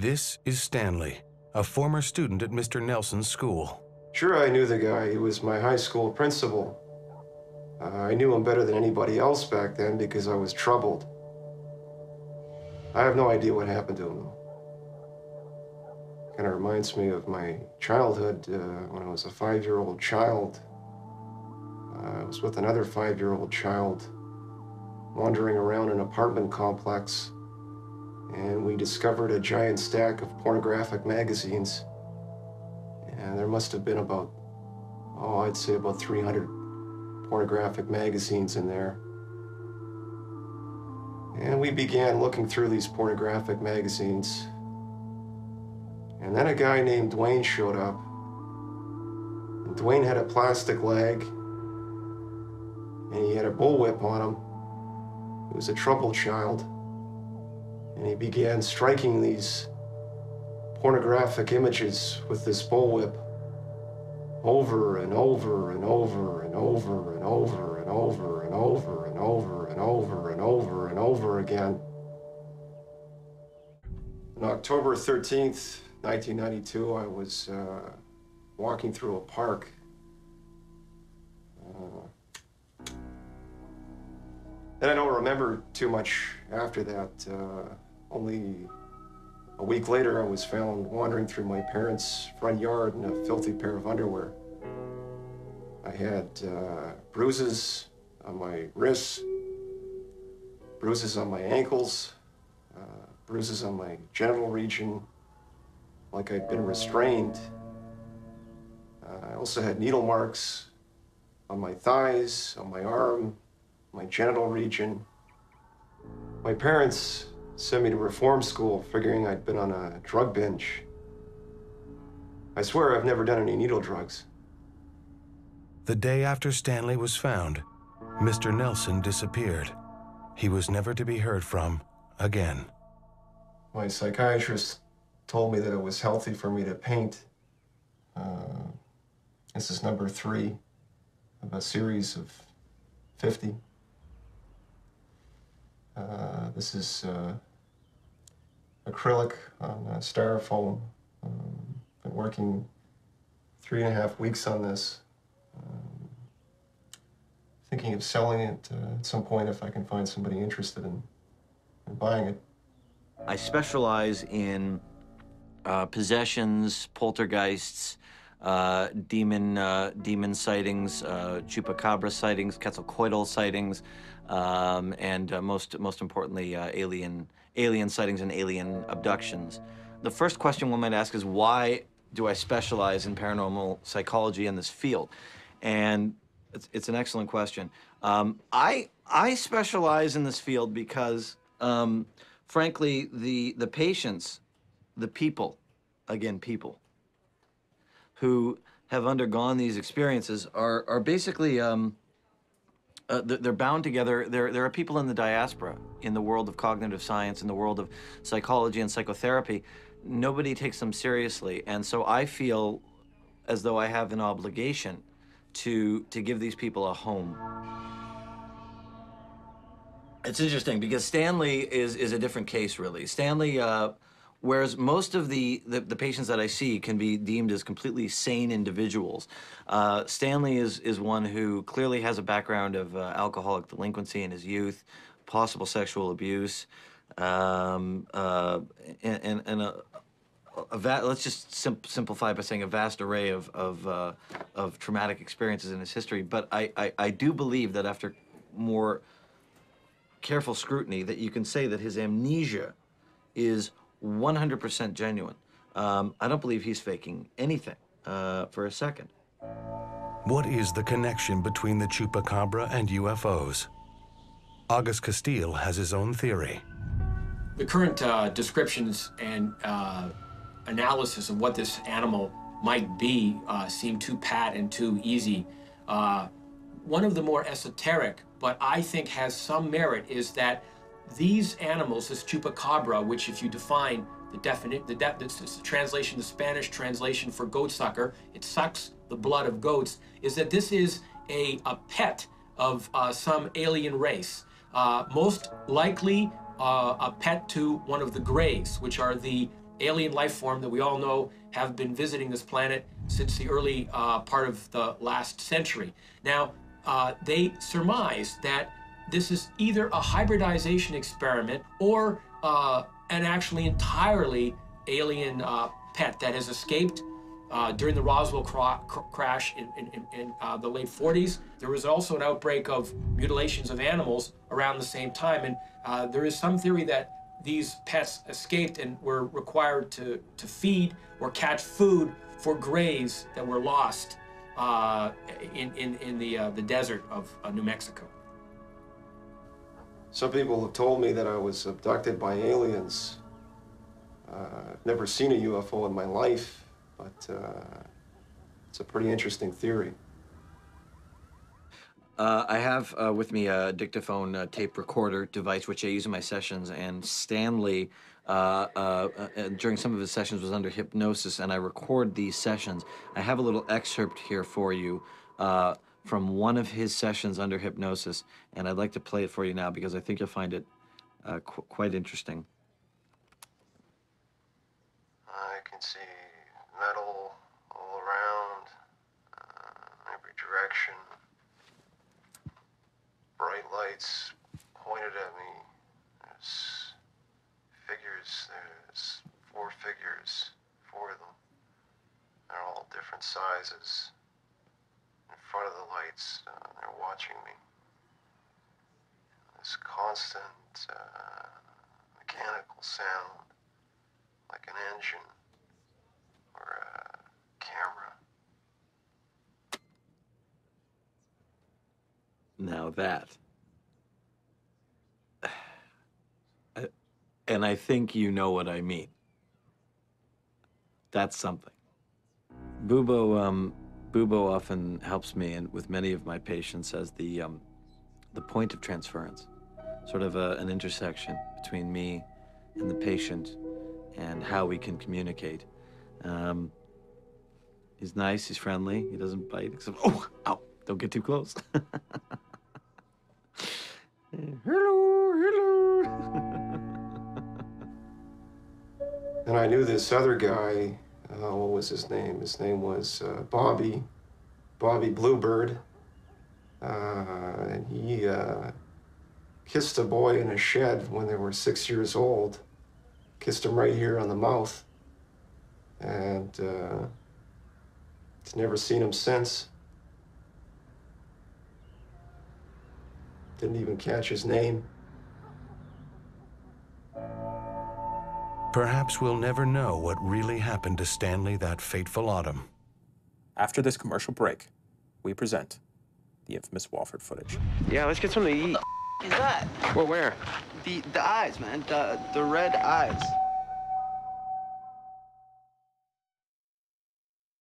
This is Stanley, a former student at Mr. Nelson's school. Sure, I knew the guy. He was my high school principal. I knew him better than anybody else back then because I was troubled. I have no idea what happened to him, though. Kind of reminds me of my childhood when I was a 5-year-old child. I was with another 5-year-old child wandering around an apartment complex, and we discovered a giant stack of pornographic magazines. And there must have been about, I'd say about 300 pornographic magazines in there. And we began looking through these pornographic magazines. And then a guy named Dwayne showed up. And Dwayne had a plastic leg, and he had a bullwhip on him. He was a troubled child. And he began striking these pornographic images with this bullwhip over and over and over and over and over and over and over and over and over and over and over again. On October 13th, 1992, I was walking through a park. And I don't remember too much after that. Only a week later, I was found wandering through my parents' front yard in a filthy pair of underwear. I had bruises on my wrists, bruises on my ankles, bruises on my genital region, like I'd been restrained. I also had needle marks on my thighs, on my arm, my genital region. My parents sent me to reform school, figuring I'd been on a drug binge. I swear I've never done any needle drugs. The day after Stanley was found, Mr. Nelson disappeared. He was never to be heard from again. My psychiatrist told me that it was healthy for me to paint. This is number 3 of a series of 50. This is acrylic on styrofoam. Been working 3.5 weeks on this. Thinking of selling it at some point if I can find somebody interested in buying it. I specialize in possessions, poltergeists, demon sightings, Chupacabra sightings, Quetzalcoatl sightings, and most importantly, alien sightings and alien abductions. The first question one might ask is, why do I specialize in paranormal psychology in this field? And it's an excellent question. I specialize in this field because, frankly, the patients, the people, again, people, who have undergone these experiences are basically, they're bound together. There are people in the diaspora, in the world of cognitive science, in the world of psychology and psychotherapy. Nobody takes them seriously. And so I feel as though I have an obligation to give these people a home. It's interesting because Stanley is a different case, really. Stanley, whereas most of the patients that I see can be deemed as completely sane individuals, Stanley is one who clearly has a background of alcoholic delinquency in his youth, possible sexual abuse, and let's just simplify by saying a vast array of traumatic experiences in his history. But I do believe that after more careful scrutiny that you can say that his amnesia is 100% genuine. I don't believe he's faking anything for a second. What is the connection between the Chupacabra and UFOs? August Castile has his own theory. The current descriptions and analysis of what this animal might be seem too pat and too easy. One of the more esoteric, but I think has some merit, is that these animals, this Chupacabra, which if you define the translation, the Spanish translation for goat sucker, it sucks the blood of goats, is that this is a pet of some alien race. Most likely a pet to one of the Greys, which are the alien life form that we all know have been visiting this planet since the early part of the last century. Now, they surmise that this is either a hybridization experiment or an actually entirely alien pet that has escaped during the Roswell crash in the late 40s. There was also an outbreak of mutilations of animals around the same time, and there is some theory that these pets escaped and were required to feed or catch food for greys that were lost in the desert of New Mexico. Some people have told me that I was abducted by aliens. I've never seen a UFO in my life, but it's a pretty interesting theory. I have with me a dictaphone tape recorder device, which I use in my sessions, and Stanley, during some of his sessions, was under hypnosis, and I record these sessions. I have a little excerpt here for you from one of his sessions under hypnosis, and I'd like to play it for you now because I think you'll find it quite interesting. I can see metal all around, every direction. Bright lights pointed at me. There's figures, there's 4 figures, 4 of them. They're all different sizes. In front of the lights, they're watching me. This constant mechanical sound, like an engine or a camera. Now that, and I think you know what I mean. That's something. Bubo often helps me, and with many of my patients, as the point of transference, sort of an intersection between me and the patient, and how we can communicate. He's nice. He's friendly. He doesn't bite. Except, oh, ow! Don't get too close. Hello. And I knew this other guy, what was his name? His name was Bobby Bluebird. And he kissed a boy in a shed when they were 6 years old. Kissed him right here on the mouth. And he's never seen him since. Didn't even catch his name. Perhaps we'll never know what really happened to Stanley that fateful autumn. After this commercial break, we present the infamous Walford footage. Yeah, let's get something to eat. Is that? Well, where? The eyes, man. The red eyes.